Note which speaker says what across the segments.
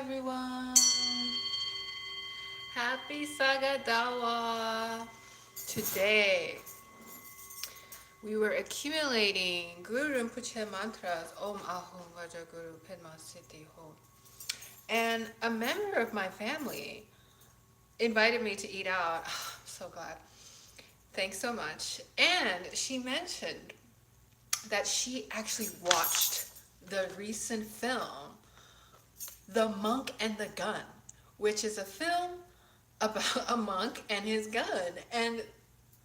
Speaker 1: everyone. Happy Saga Dawa. Today we were accumulating Guru Rinpoche mantras Om Ahom Vajraguru Padma Siddhi Ho. And a member of my family invited me to eat out. I'm so glad. Thanks so much. And she mentioned that she actually watched the recent film The Monk and the Gun, which is a film about a monk and his gun. And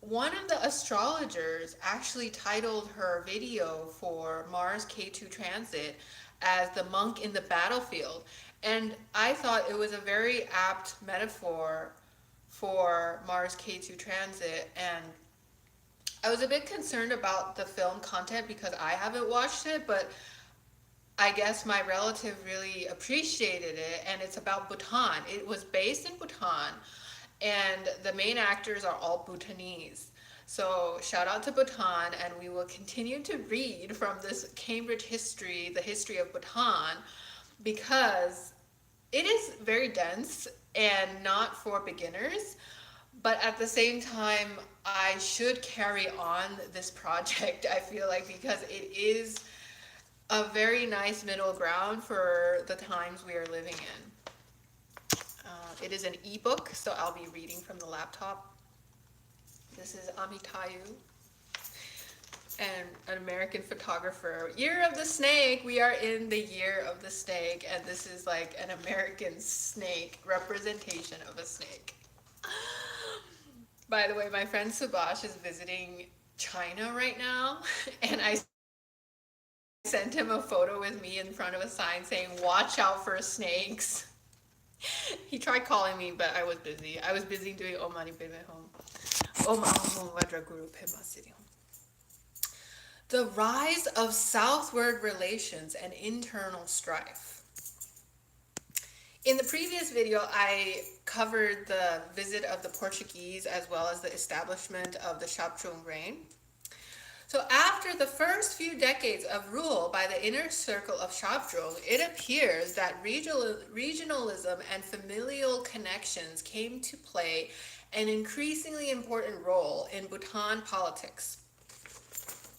Speaker 1: one of the astrologers actually titled her video for Mars K2 transit as The Monk in the Battlefield. And I thought it was a very apt metaphor for Mars K2 transit. And I was a bit concerned about the film content because I haven't watched it, but I guess my relative really appreciated it, and it's about Bhutan. It was based in Bhutan, and the main actors are all Bhutanese. So shout out to Bhutan, and we will continue to read from this Cambridge history, the history of Bhutan, because it is very dense and not for beginners. But at the same time, I should carry on this project, I feel like, because it is a very nice middle ground for the times we are living in. It is an ebook, so I'll be reading from the laptop. This is Amitayu, and an American photographer. Year of the Snake. We are in the Year of the Snake, and this is like an American snake representation of a snake. By the way, my friend Subash is visiting China right now, and I sent him a photo with me in front of a sign saying, "Watch out for snakes." He tried calling me, but I was busy. I was busy doing Om Mani Padme Hum. Om Ahom Vajraguru Padma Siddhi Hum. The rise of southward relations and internal strife. In the previous video, I covered the visit of the Portuguese as well as the establishment of the Shabdrung reign. So after the first few decades of rule by the inner circle of Shabdrung, it appears that regionalism and familial connections came to play an increasingly important role in Bhutan politics.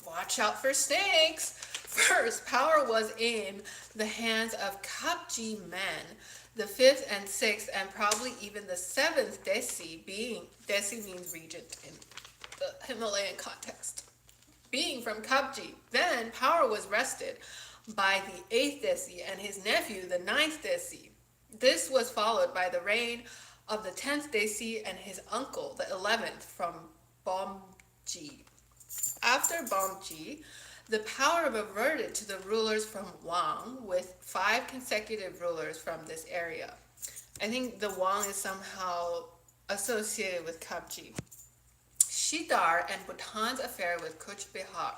Speaker 1: Watch out for snakes! First, power was in the hands of Kapji men, the 5th and 6th and probably even the 7th Desi, being, Desi means regent in the Himalayan context, being from Kapji. Then power was wrested by the 8th Desi and his nephew, the 9th Desi. This was followed by the reign of the 10th Desi and his uncle, the 11th, from Bomji. After Bomji, the power reverted to the rulers from Wang, with 5 consecutive rulers from this area. I think the Wang is somehow associated with Kapji. Shidar and Bhutan's affair with Kuch Bihar.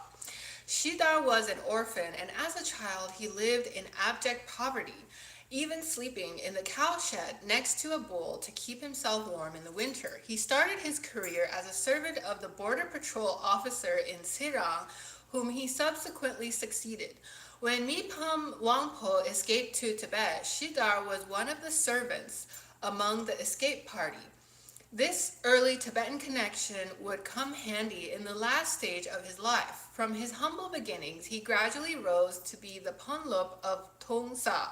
Speaker 1: Shidar was an orphan, and as a child he lived in abject poverty, even sleeping in the cowshed next to a bull to keep himself warm in the winter. He started his career as a servant of the border patrol officer in Serang, whom he subsequently succeeded. When Mipam Wangpo escaped to Tibet, Shidar was one of the servants among the escape party. This early Tibetan connection would come handy in the last stage of his life. From his humble beginnings, he gradually rose to be the Ponlop of Tongsa,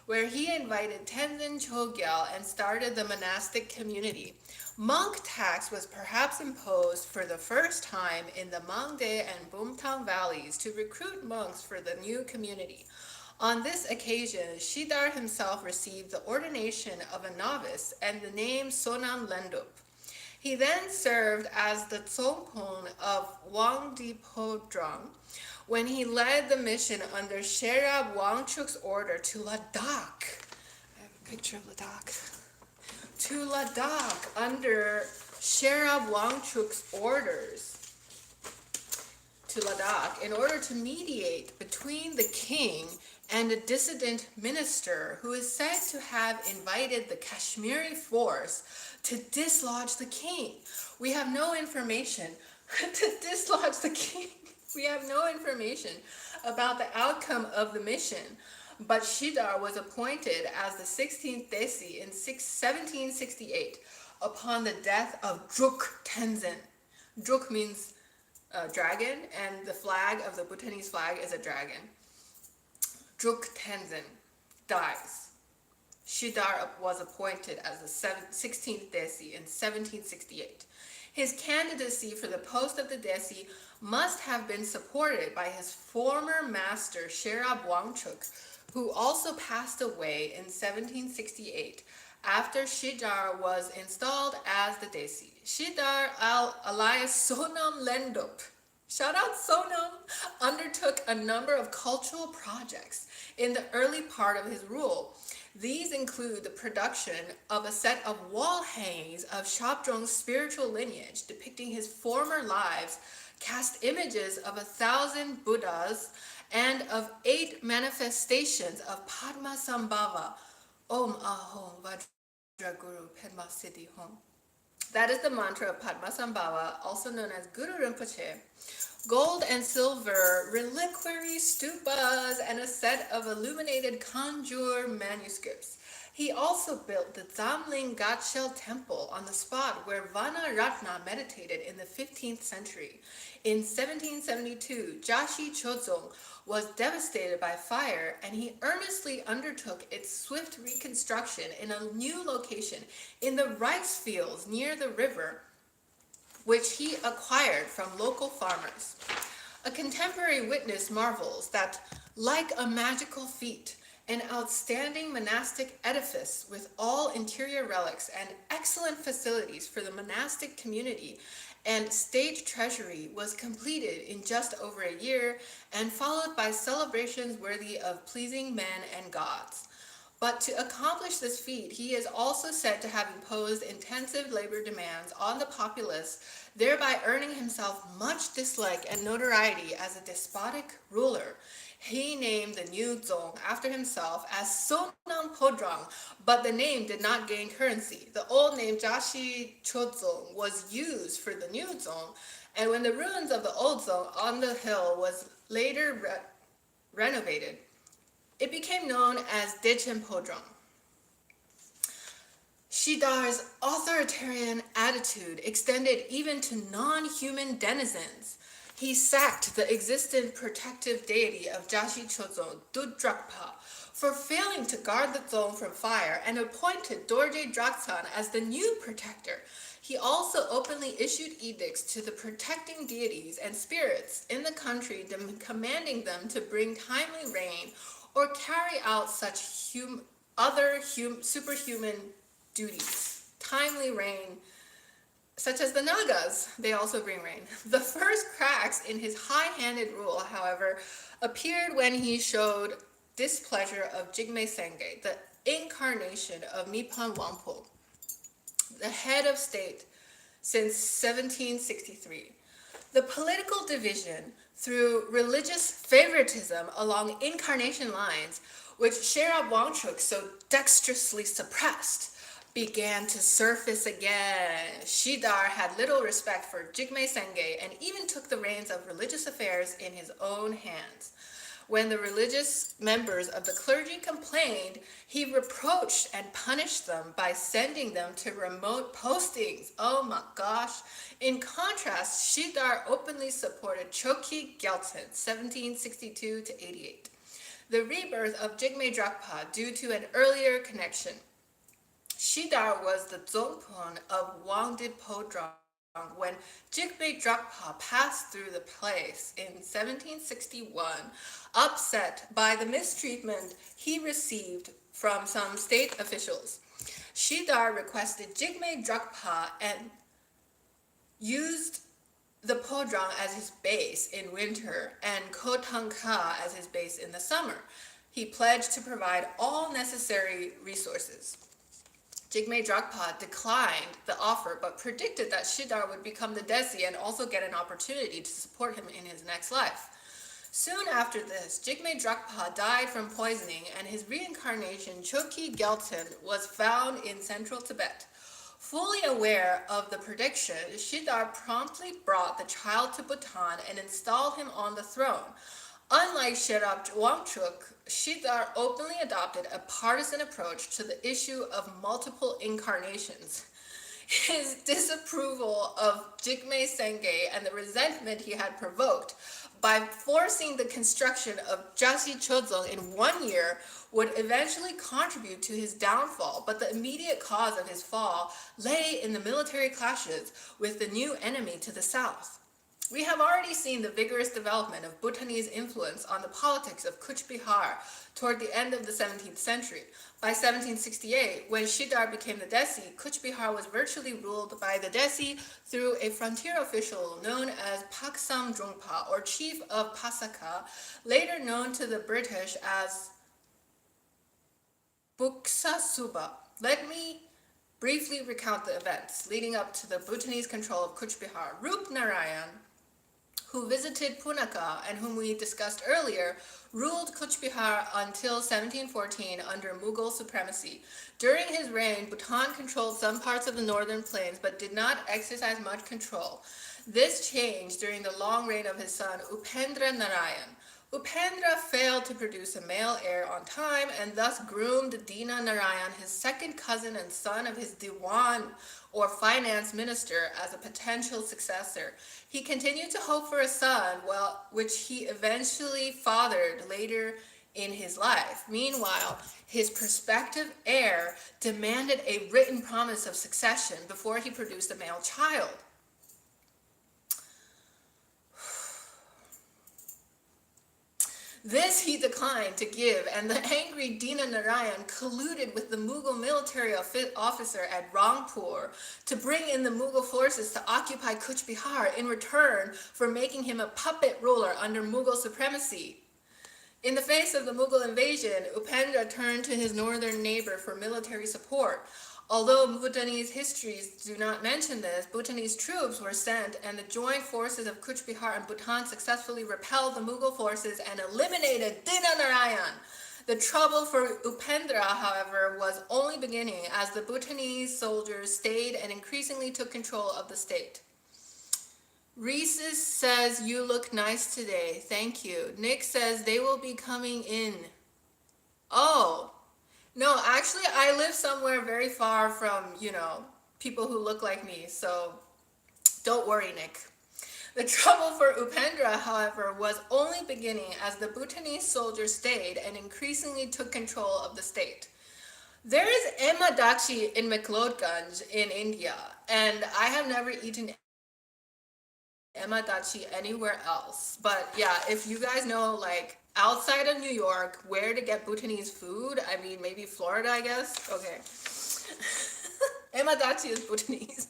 Speaker 1: where he invited Tenzin Chogyal and started the monastic community. Monk tax was perhaps imposed for the first time in the Mangde and Bumtang valleys to recruit monks for the new community. On this occasion, Shidar himself received the ordination of a novice and the name Sonam Lendup. He then served as the Tsongkhon of Wangdi Podrang when he led the mission under Sherab Wangchuk's order to Ladakh. I have a picture of Ladakh. To Ladakh under Sherab Wangchuk's orders to Ladakh in order to mediate between the king and a dissident minister who is said to have invited the Kashmiri force to dislodge the king. We have no information to dislodge the king. We have no information about the outcome of the mission, but Shidar was appointed as the 16th Desi in 1768 upon the death of Druk Tenzin. Druk means dragon, and the flag of the Bhutanese flag is a dragon. Druk Tenzin dies. Shidar was appointed as the 16th Desi in 1768. His candidacy for the post of the Desi must have been supported by his former master Sherab Wangchuk, who also passed away in 1768 after Shidar was installed as the Desi. Shidar alias Sonam Lendop, shout out Sonam, undertook a number of cultural projects in the early part of his rule. These include the production of a set of wall hangings of Shabdrung's spiritual lineage depicting his former lives, cast images of 1,000 Buddhas, and of 8 manifestations of Padmasambhava, Om Ahom Vajraguru Padma Siddhi Hom. That is the mantra of Padmasambhava, also known as Guru Rinpoche. Gold and silver reliquary stupas and a set of illuminated Kanjur manuscripts. He also built the Zamling Gatshel temple on the spot where Vana Ratna meditated in the 15th century. In 1772, Jashi Chodzong was devastated by fire, and he earnestly undertook its swift reconstruction in a new location in the rice fields near the river, which he acquired from local farmers. A contemporary witness marvels that, like a magical feat, an outstanding monastic edifice with all interior relics and excellent facilities for the monastic community and state treasury was completed in just over a year and followed by celebrations worthy of pleasing men and gods. But to accomplish this feat, he is also said to have imposed intensive labor demands on the populace, thereby earning himself much dislike and notoriety as a despotic ruler. He named the new Dzong after himself as Sonam Podrang, but the name did not gain currency. The old name Jashi Chodzong was used for the new Dzong, and when the ruins of the old Dzong on the hill was later renovated, it became known as Dechen Podrang. Shidar's authoritarian attitude extended even to non-human denizens. He sacked the existent protective deity of Jashi Chodzong, Dudrakpa, for failing to guard the Dzong from fire and appointed Dorje Draksan as the new protector. He also openly issued edicts to the protecting deities and spirits in the country, commanding them to bring timely rain or carry out such superhuman duties. Timely rain, such as the Nagas, they also bring rain. The first cracks in his high-handed rule, however, appeared when he showed displeasure of Jigme Senge, the incarnation of Nipan Wangpo, the head of state since 1763. The political division through religious favoritism along incarnation lines, which Sherab Wangchuk so dexterously suppressed, began to surface again. Shidar had little respect for Jigme Senge and even took the reins of religious affairs in his own hands. When the religious members of the clergy complained, he reproached and punished them by sending them to remote postings. Oh my gosh. In contrast, Shidar openly supported Choki Gyaltsen, 1762 to 88, the rebirth of Jigme Drakpa due to an earlier connection. Shidar was the Dzongpon of Wangdip Podrang when Jigme Drakpa passed through the place in 1761, upset by the mistreatment he received from some state officials. Shidar requested Jigme Drakpa and used the Podrang as his base in winter and Khotangka as his base in the summer. He pledged to provide all necessary resources. Jigme Drakpa declined the offer, but predicted that Shidar would become the Desi and also get an opportunity to support him in his next life. Soon after this, Jigme Drakpa died from poisoning, and his reincarnation, Choki Gyaltsen, was found in central Tibet. Fully aware of the prediction, Shidar promptly brought the child to Bhutan and installed him on the throne. Unlike Sherab Wangchuk, Shidar openly adopted a partisan approach to the issue of multiple incarnations. His disapproval of Jigme Senge and the resentment he had provoked by forcing the construction of Jasi Chodzong in 1 year would eventually contribute to his downfall, but the immediate cause of his fall lay in the military clashes with the new enemy to the south. We have already seen the vigorous development of Bhutanese influence on the politics of Kuch Bihar toward the end of the 17th century. By 1768, when Shidar became the Desi, Kuch Bihar was virtually ruled by the Desi through a frontier official known as Paksam Drungpa, or Chief of Pasaka, later known to the British as Buksa Suba. Let me briefly recount the events leading up to the Bhutanese control of Kuch Bihar. Rup Narayan, who visited Punakha and whom we discussed earlier, ruled Kuch Bihar until 1714 under Mughal supremacy. During his reign, Bhutan controlled some parts of the northern plains but did not exercise much control. This changed during the long reign of his son Upendra Narayan. Upendra failed to produce a male heir on time and thus groomed Dina Narayan, his second cousin and son of his Diwan, or finance minister, as a potential successor. He continued to hope for a son, which he eventually fathered later in his life. Meanwhile, his prospective heir demanded a written promise of succession before he produced a male child. This he declined to give, and the angry Dina Narayan colluded with the Mughal military officer at Rangpur to bring in the Mughal forces to occupy Kuch Bihar in return for making him a puppet ruler under Mughal supremacy. In the face of the Mughal invasion, Upendra turned to his northern neighbor for military support. Although Bhutanese histories do not mention this, Bhutanese troops were sent and the joint forces of Kuch Bihar and Bhutan successfully repelled the Mughal forces and eliminated Dina Narayan. The trouble for Upendra, however, was only beginning as the Bhutanese soldiers stayed and increasingly took control of the state. Reese's says, "You look nice today. Thank you." Nick says, "They will be coming in." Oh. No, actually, I live somewhere very far from, people who look like me, so don't worry, Nick. The trouble for Upendra, however, was only beginning as the Bhutanese soldiers stayed and increasingly took control of the state. There is emadachi in McLeodganj in India, and I have never eaten emadachi anywhere else. But yeah, if you guys know, outside of New York, where to get Bhutanese food, I mean, maybe Florida, I guess. Okay. Emadachi is Bhutanese.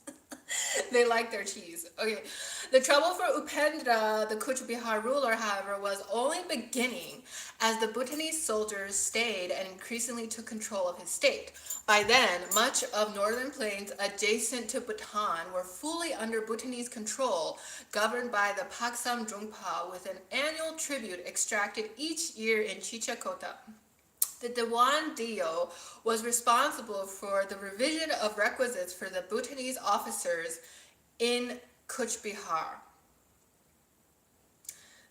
Speaker 1: They like their cheese. Okay. The trouble for Upendra, the Kuch Bihar ruler, however, was only beginning as the Bhutanese soldiers stayed and increasingly took control of his state. By then, much of northern plains adjacent to Bhutan were fully under Bhutanese control, governed by the Paksam Drungpa, with an annual tribute extracted each year in Chichakota. The Dewan Dio was responsible for the revision of requisites for the Bhutanese officers in Kuch Bihar.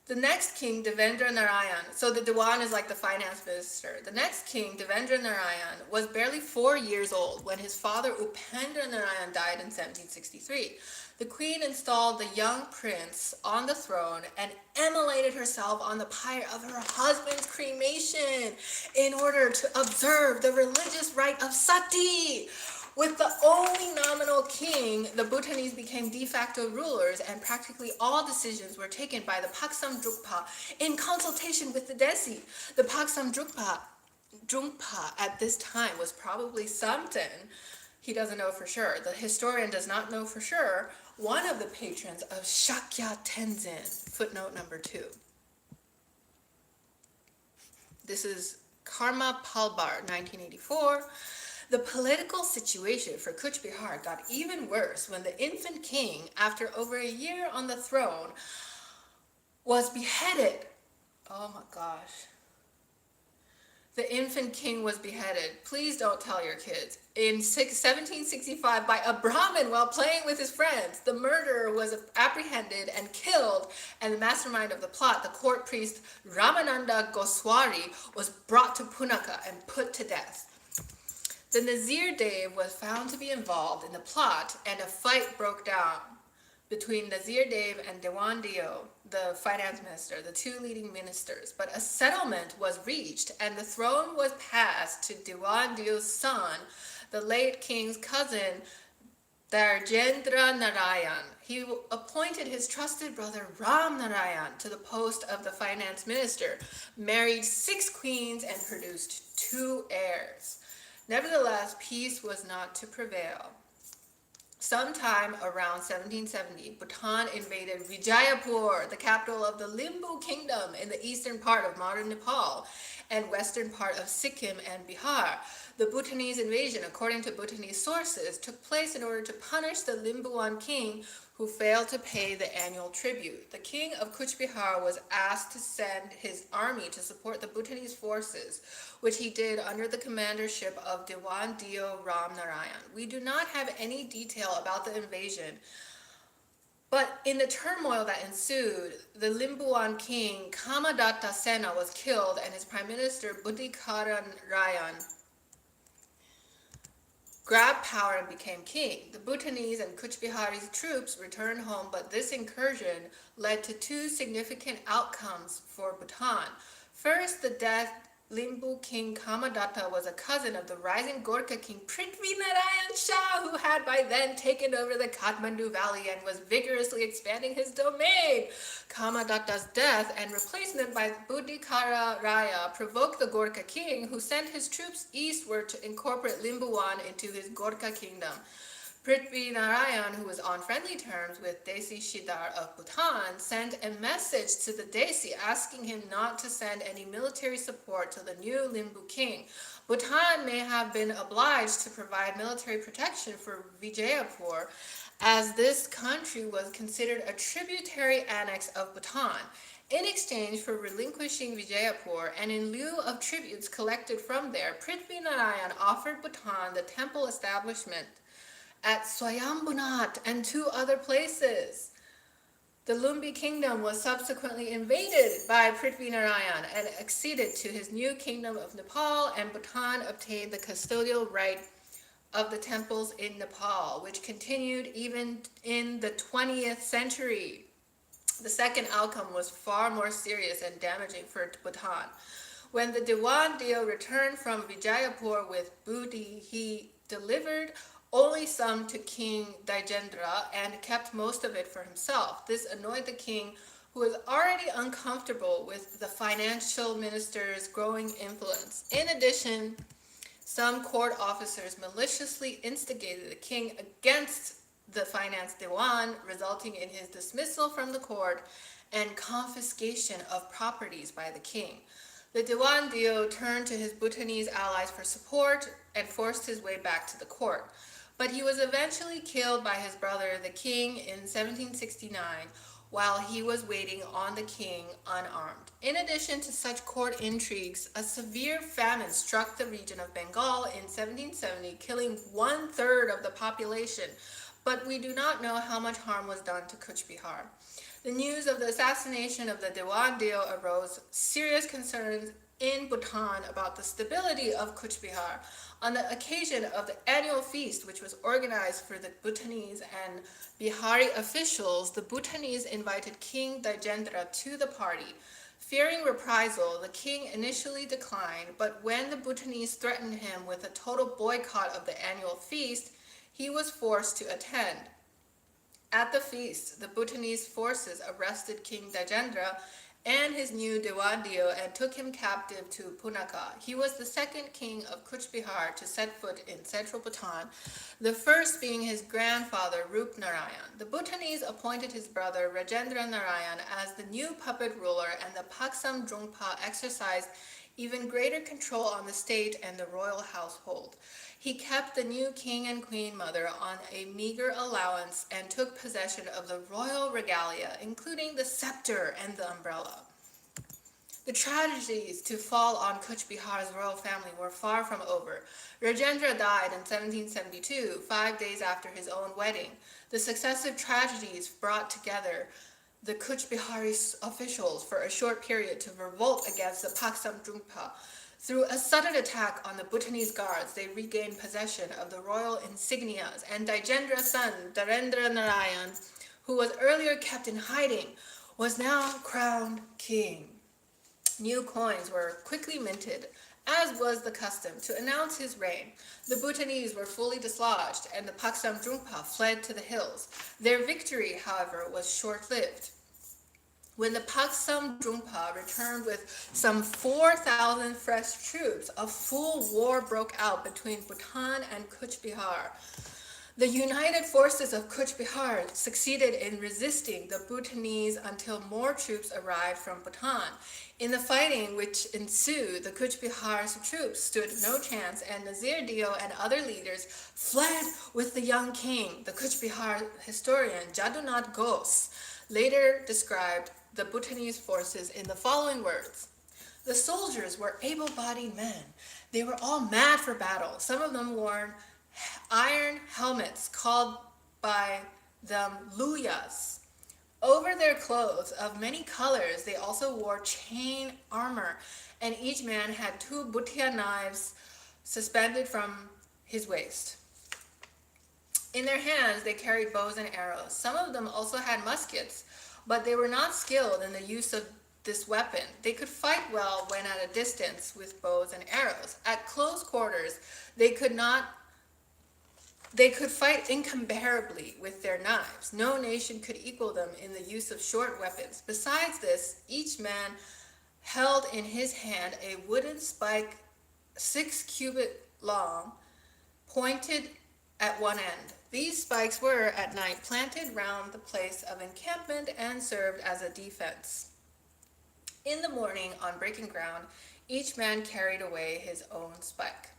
Speaker 1: The next king, Devendra Narayan, so the Dewan is like the finance minister. The next king, Devendra Narayan, was barely 4 years old when his father Upendra Narayan died in 1763. The queen installed the young prince on the throne and immolated herself on the pyre of her husband's cremation in order to observe the religious rite of sati. With the only nominal king, the Bhutanese became de facto rulers, and practically all decisions were taken by the Paksam Drungpa in consultation with the Desi. The Paksam Drungpa at this time was probably Samten. He doesn't know for sure. The historian does not know for sure. One of the patrons of Shakya Tenzin, footnote number 2. This is Karma Palbar, 1984. The political situation for Kuch Bihar got even worse when the infant king, after over a year on the throne, was beheaded. Oh my gosh. The infant king was beheaded. Please don't tell your kids. In 1765, by a Brahmin while playing with his friends, the murderer was apprehended and killed, and the mastermind of the plot, the court priest Ramananda Goswari, was brought to Punaka and put to death. The Nazir Dev was found to be involved in the plot, and a fight broke down between Nazir Dev and Dewan Dio, the finance minister, the two leading ministers. But a settlement was reached, and the throne was passed to Dewan Dio's son, the late king's cousin, Darjendra Narayan. He appointed his trusted brother Ram Narayan to the post of the finance minister, married 6 queens, and produced 2 heirs. Nevertheless, peace was not to prevail. Sometime around 1770, Bhutan invaded Vijayapur, the capital of the Limbu Kingdom in the eastern part of modern Nepal and western part of Sikkim and Bihar. The Bhutanese invasion, according to Bhutanese sources, took place in order to punish the Limbuan king who failed to pay the annual tribute. The king of Kuch Bihar was asked to send his army to support the Bhutanese forces, which he did under the commandership of Dewan Dio Ram Narayan. We do not have any detail about the invasion, but in the turmoil that ensued, the Limbuan king Kamadatta Sena was killed, and his prime minister Buddhikaran Rayan grabbed power and became king. The Bhutanese and Kuch Bihari's troops returned home, but this incursion led to 2 significant outcomes for Bhutan. First, the death. Limbu king Kamadatta was a cousin of the rising Gorkha king Prithvi Narayan Shah, who had by then taken over the Kathmandu valley and was vigorously expanding his domain. Kamadatta's death and replacement by Buddhikara Raya provoked the Gorkha king, who sent his troops eastward to incorporate Limbuwan into his Gorkha kingdom. Prithvi Narayan, who was on friendly terms with Desi Shidar of Bhutan, sent a message to the Desi asking him not to send any military support to the new Limbu king. Bhutan may have been obliged to provide military protection for Vijayapur, as this country was considered a tributary annex of Bhutan. In exchange for relinquishing Vijayapur and in lieu of tributes collected from there, Prithvi Narayan offered Bhutan the temple establishment at Swayambunat and 2 other places. The Lumbi kingdom was subsequently invaded by Prithvi Narayan and acceded to his new kingdom of Nepal, and Bhutan obtained the custodial right of the temples in Nepal, which continued even in the 20th century. The second outcome was far more serious and damaging for Bhutan. When the Dewan Dio returned from Vijayapur with booty, he delivered only some to King Dajendra and kept most of it for himself. This annoyed the king, who was already uncomfortable with the financial minister's growing influence. In addition, some court officers maliciously instigated the king against the finance Dewan, resulting in his dismissal from the court and confiscation of properties by the king. The Dewan Dio turned to his Bhutanese allies for support and forced his way back to the court. But he was eventually killed by his brother, the king, in 1769, while he was waiting on the king unarmed. In addition to such court intrigues, a severe famine struck the region of Bengal in 1770, killing 1/3 of the population, but we do not know how much harm was done to Kuch Bihar. The news of the assassination of the Dewan Dio arose serious concerns in Bhutan about the stability of Kuch Bihar. On the occasion of the annual feast, which was organized for the Bhutanese and Bihari officials, the Bhutanese invited King Dajendra to the party. Fearing reprisal, the king initially declined, but when the Bhutanese threatened him with a total boycott of the annual feast, he was forced to attend. At the feast, the Bhutanese forces arrested King Dajendra and his new Dewan Dio and took him captive to Punaka. He was the second king of Kuch Bihar to set foot in central Bhutan, the first being his grandfather Rup Narayan. The Bhutanese appointed his brother Rajendra Narayan as the new puppet ruler, and the Paksam Drungpa exercised even greater control on the state and the royal household. He kept the new king and queen mother on a meager allowance and took possession of the royal regalia, including the scepter and the umbrella. The tragedies to fall on Kuch Bihar's royal family were far from over. Rajendra died in 1772, 5 days after his own wedding. The successive tragedies brought together the Kuch Bihari officials for a short period to revolt against the Paksam Drungpa. Through a sudden attack on the Bhutanese guards, they regained possession of the royal insignias, and Dijendra's son, Darendra Narayan, who was earlier kept in hiding, was now crowned king. New coins were quickly minted, as was the custom, to announce his reign. The Bhutanese were fully dislodged, and the Paksam Drungpa fled to the hills. Their victory, however, was short-lived. When the Paksam Drungpa returned with some 4,000 fresh troops, a full war broke out between Bhutan and Kuch Bihar. The united forces of Kuch Bihar succeeded in resisting the Bhutanese until more troops arrived from Bhutan. In the fighting which ensued, the Kuch Bihar's troops stood no chance, and Nazir Dio and other leaders fled with the young king. The Kuch Bihar historian Jadunath Ghose later described the Bhutanese forces in the following words. The soldiers were able-bodied men. They were all mad for battle. Some of them wore iron helmets called by them luyas. Over their clothes of many colors, they also wore chain armor, and each man had 2 bhutia knives suspended from his waist. In their hands, they carried bows and arrows. Some of them also had muskets, but they were not skilled in the use of this weapon. They could fight well when at a distance with bows and arrows. At close quarters, they could fight incomparably with their knives. No nation could equal them in the use of short weapons. Besides this, each man held in his hand a wooden spike 6 cubit long, pointed at one end. These spikes were, at night, planted round the place of encampment and served as a defense. In the morning, on breaking ground, each man carried away his own spike.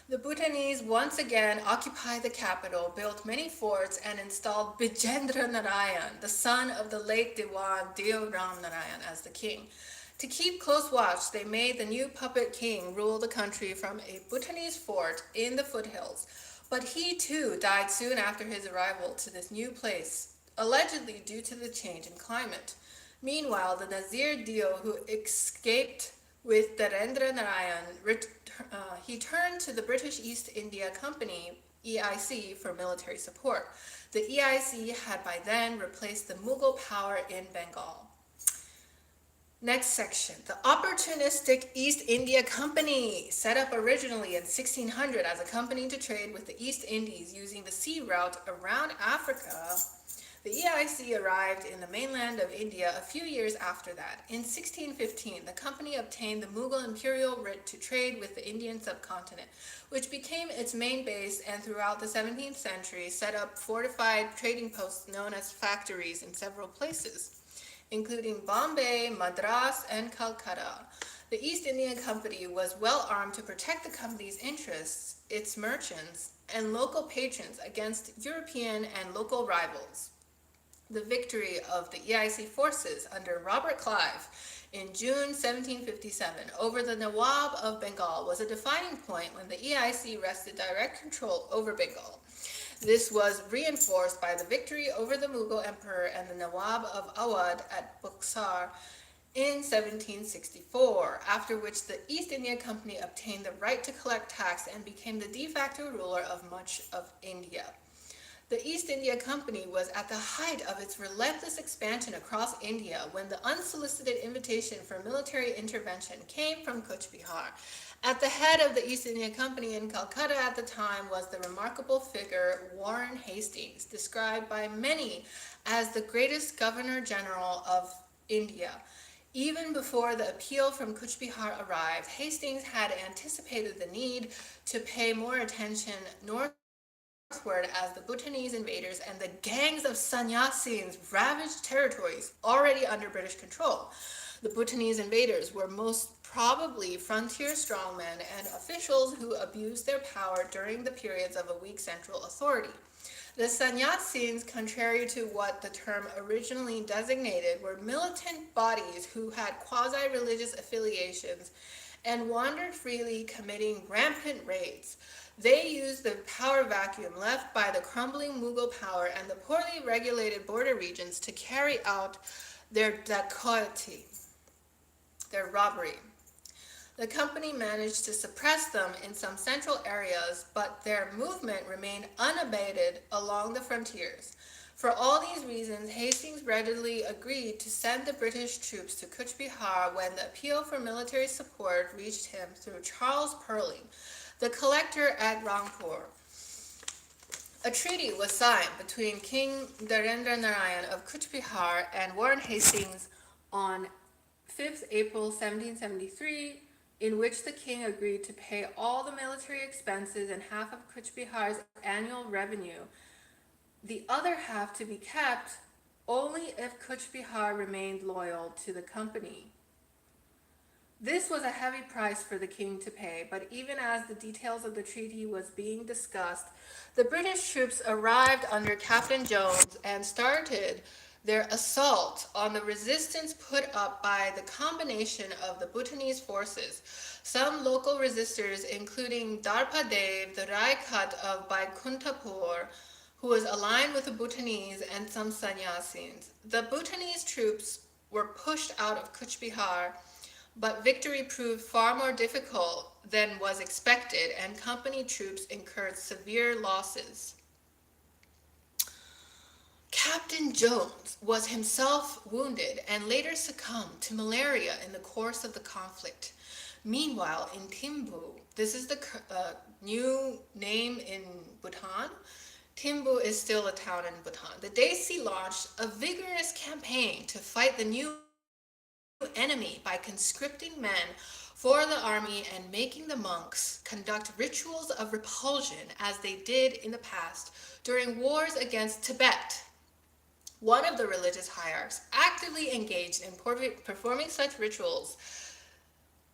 Speaker 1: The Bhutanese once again occupied the capital, built many forts, and installed Bijendra Narayan, the son of the late Diwan Deo Ram Narayan, as the king. To keep close watch, they made the new puppet king rule the country from a Bhutanese fort in the foothills. But he too died soon after his arrival to this new place, allegedly due to the change in climate. Meanwhile, the Nazir Dio, who escaped with Darendra Narayan, he turned to the British East India Company, EIC, for military support. The EIC had by then replaced the Mughal power in Bengal. Next section, the opportunistic East India Company, set up originally in 1600 as a company to trade with the East Indies using the sea route around Africa. The EIC arrived in the mainland of India a few years after that. In 1615, the company obtained the Mughal imperial writ to trade with the Indian subcontinent, which became its main base, and throughout the 17th century set up fortified trading posts known as factories in several places, including Bombay, Madras, and Calcutta. The East India Company was well armed to protect the company's interests, its merchants, and local patrons against European and local rivals. The victory of the EIC forces under Robert Clive in June 1757 over the Nawab of Bengal was a defining point when the EIC wrested direct control over Bengal. This was reinforced by the victory over the Mughal emperor and the Nawab of Awadh at Buxar in 1764, after which the East India Company obtained the right to collect tax and became the de facto ruler of much of India. The East India Company was at the height of its relentless expansion across India when the unsolicited invitation for military intervention came from Kuch Bihar. At the head of the East India Company in Calcutta at the time was the remarkable figure Warren Hastings, described by many as the greatest governor-general of India. Even before the appeal from Kuch Bihar arrived, Hastings had anticipated the need to pay more attention northward as the Bhutanese invaders and the gangs of sannyasins ravaged territories already under British control. The Bhutanese invaders were most probably frontier strongmen and officials who abused their power during the periods of a weak central authority. The sannyasins, contrary to what the term originally designated, were militant bodies who had quasi-religious affiliations and wandered freely, committing rampant raids. They used the power vacuum left by the crumbling Mughal power and the poorly regulated border regions to carry out their dacoity, their robbery. The company managed to suppress them in some central areas, but their movement remained unabated along the frontiers. For all these reasons, Hastings readily agreed to send the British troops to Cooch Behar when the appeal for military support reached him through Charles Perling, the collector at Rangpur. A treaty was signed between King Narendra Narayan of Cooch Behar and Warren Hastings on 5th April 1773, in which the king agreed to pay all the military expenses and half of Cooch Behar's annual revenue, the other half to be kept only if Cooch Behar remained loyal to the company. This was a heavy price for the king to pay, but even as the details of the treaty was being discussed, the British troops arrived under Captain Jones and started their assault on the resistance put up by the combination of the Bhutanese forces. Some local resistors, including Darpa Dev, the Raikat of Baikuntapur, who was aligned with the Bhutanese, and some sannyasins. The Bhutanese troops were pushed out of Cooch Behar, but victory proved far more difficult than was expected, and company troops incurred severe losses. Captain Jones was himself wounded and later succumbed to malaria in the course of the conflict. Meanwhile, in Thimbu, this is the new name in Bhutan. Thimbu is still a town in Bhutan. The Desi launched a vigorous campaign to fight the new enemy by conscripting men for the army and making the monks conduct rituals of repulsion as they did in the past during wars against Tibet. One of the religious hierarchs actively engaged in performing such rituals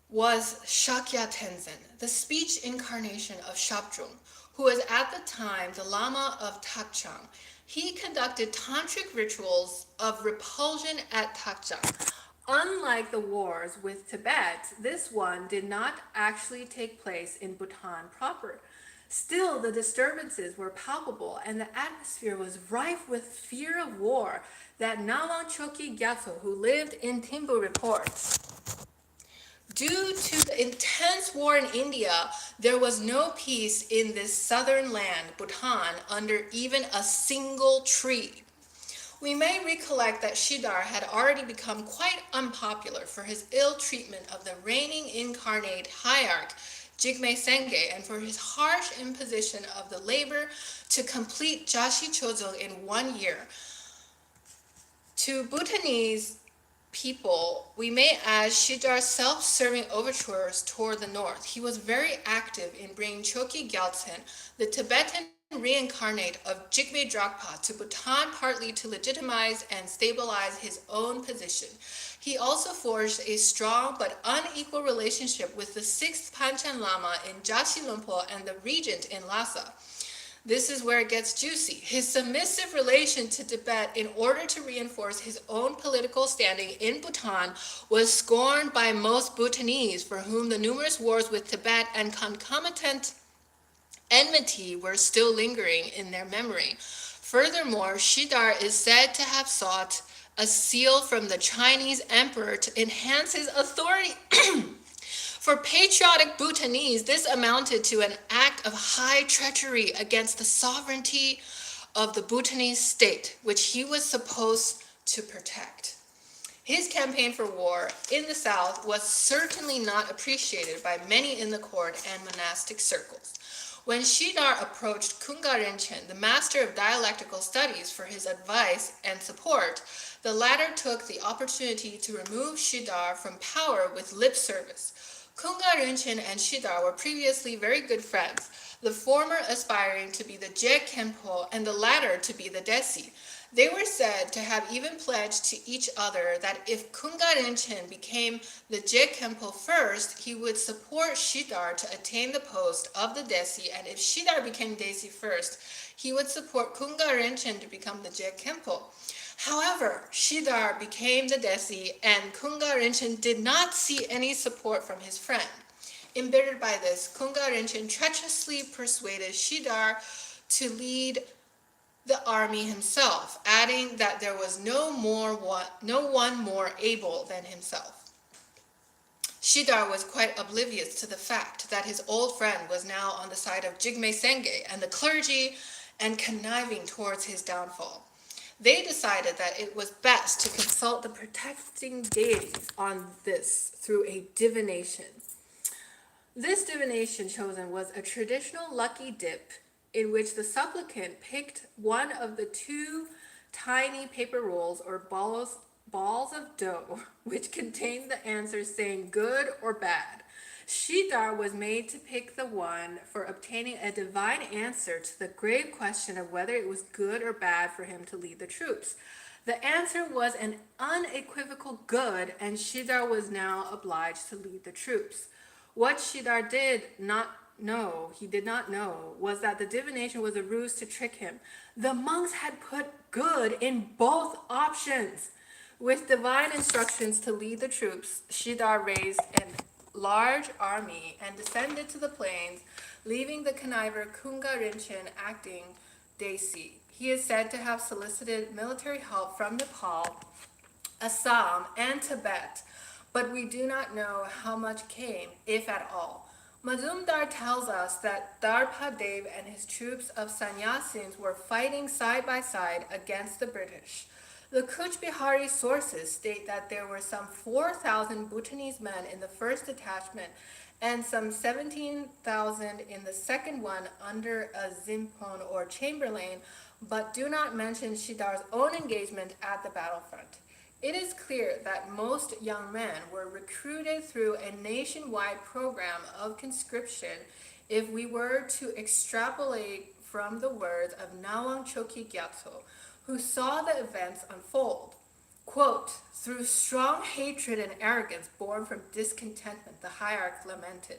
Speaker 1: was Shakya Tenzin, the speech incarnation of Shabdrung, who was at the time the Lama of Takchang. He conducted tantric rituals of repulsion at Takchang. Unlike the wars with Tibet, this one did not actually take place in Bhutan proper. Still, the disturbances were palpable and the atmosphere was rife with fear of war that Nawang Choki Gyatso, who lived in Thimbu, reports. Due to the intense war in India, there was no peace in this southern land, Bhutan, under even a single tree. We may recollect that Shidar had already become quite unpopular for his ill treatment of the reigning incarnate hierarch, Jigme Senge, and for his harsh imposition of the labor to complete Jashi Chozul in 1 year. To Bhutanese people, we may add Shidar's self-serving overtures toward the north. He was very active in bringing Choki Gyaltsen, the Tibetan reincarnate of Jigme Drakpa, to Bhutan, partly to legitimize and stabilize his own position. He also forged a strong but unequal relationship with the 6th Panchen Lama in Jashi Lumpo and the regent in Lhasa. This is where it gets juicy. His submissive relation to Tibet in order to reinforce his own political standing in Bhutan was scorned by most Bhutanese, for whom the numerous wars with Tibet and concomitant enmity were still lingering in their memory. Furthermore, Shidar is said to have sought a seal from the Chinese emperor to enhance his authority. For patriotic Bhutanese, this amounted to an act of high treachery against the sovereignty of the Bhutanese state, which he was supposed to protect. His campaign for war in the south was certainly not appreciated by many in the court and monastic circles. When Shidar approached Kunga Rinchen, the master of dialectical studies, for his advice and support, the latter took the opportunity to remove Shidar from power with lip service. Kunga Rinchen and Shidar were previously very good friends, the former aspiring to be the Je Khenpo and the latter to be the Desi. They were said to have even pledged to each other that if Kunga Rinchen became the Jekempo first, he would support Shidar to attain the post of the Desi, and if Shidar became Desi first, he would support Kunga Rinchen to become the Jekempo. However, Shidar became the Desi, and Kunga Rinchen did not see any support from his friend. Embittered by this, Kunga Rinchen treacherously persuaded Shidar to lead the army himself, adding that there was no one more able than himself. Shidar was quite oblivious to the fact that his old friend was now on the side of Jigme Senge and the clergy and conniving towards his downfall. They decided that it was best to consult the protecting deities on this through a divination. This divination chosen was a traditional lucky dip in which the supplicant picked one of the two tiny paper rolls or balls of dough which contained the answers saying good or bad. Shidar was made to pick the one for obtaining a divine answer to the grave question of whether it was good or bad for him to lead the troops. The answer was an unequivocal good, and Shidar was now obliged to lead the troops. What Shidar did not know, was that the divination was a ruse to trick him. The monks had put good in both options. With divine instructions to lead the troops, Shidar raised a large army and descended to the plains, leaving the conniver Kunga Rinchen acting Desi. He is said to have solicited military help from Nepal, Assam, and Tibet, but we do not know how much came, if at all. Mazumdar tells us that Darpa Dev and his troops of sannyasins were fighting side by side against the British. The Kuch Bihari sources state that there were some 4,000 Bhutanese men in the first detachment and some 17,000 in the second one under a zimpon or chamberlain, but do not mention Shidar's own engagement at the battlefront. It is clear that most young men were recruited through a nationwide program of conscription if we were to extrapolate from the words of Nawang Choki Gyatso, who saw the events unfold. Quote, through strong hatred and arrogance born from discontentment, the hierarch lamented.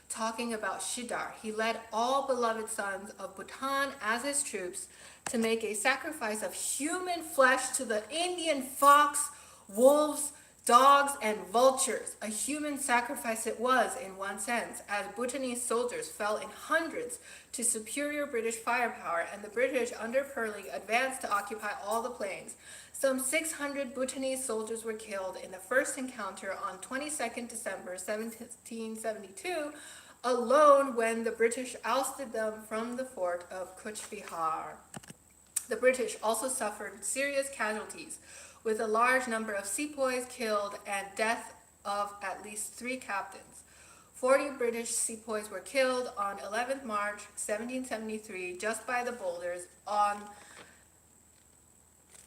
Speaker 1: Talking about Shidar, he led all beloved sons of Bhutan as his troops to make a sacrifice of human flesh to the Indian fox, wolves, dogs, and vultures. A human sacrifice it was, in one sense, as Bhutanese soldiers fell in hundreds to superior British firepower, and the British, under Perling, advanced to occupy all the plains. Some 600 Bhutanese soldiers were killed in the first encounter on 22nd December 1772, alone when the British ousted them from the fort of Kuch Bihar. The British also suffered serious casualties, with a large number of sepoys killed and death of at least 3 captains. 40 British sepoys were killed on 11th March 1773 just by the boulders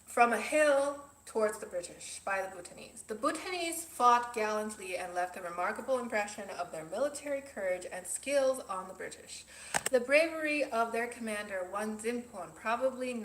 Speaker 1: from a hill towards the British by the Bhutanese. The Bhutanese fought gallantly and left a remarkable impression of their military courage and skills on the British. The bravery of their commander, Wan Zimpon, probably